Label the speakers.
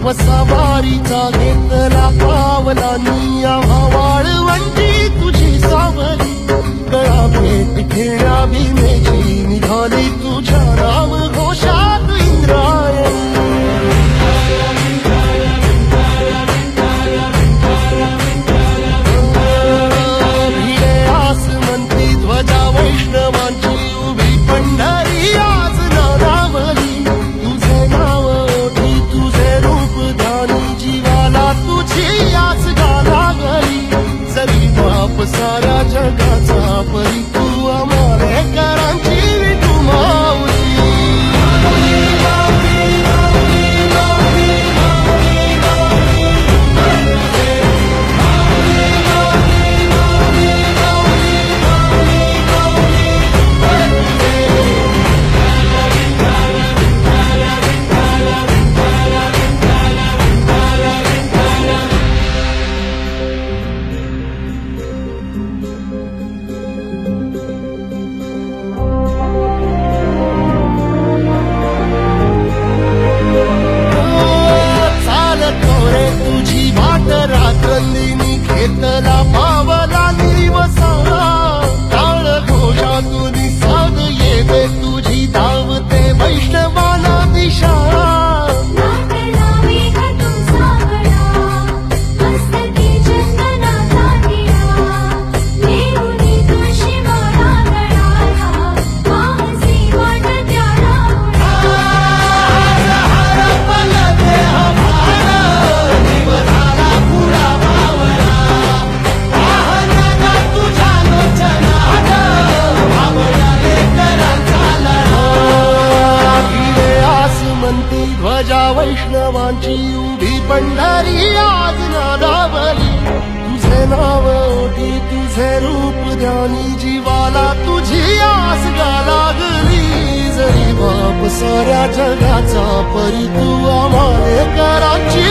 Speaker 1: वसावारीचा घेतला पावलांनी आम्हा वाळवंटी तुझी सावली गळा भेट घेण्या भीमेची निघाली तुझ्या नाम घोषात इंद्रायणी भिडे आसमंती ध्वजा वैष्णवांची उभी पंढरी आज नादावली तुझे नाव ओठी तुझे रूप ध्यानी जीवाला तुझी आस लागली जरी बाप साऱ्या जगाचा परी तू आमालेकरांची विठू माऊली रात्रंदिनी घेतला पावला निर्वसाला टाळ घोषातून साध येते तुझी धावते वैष्णवाला दिशा ध्वजा वैष्णवांची उभी पंढरी आज नादावली तुझे नाव ओठी तुझे रूप ध्यानी जीवाला तुझी आस लागली जरी बाप साऱ्या जगाचा परी तू आमालेकरांची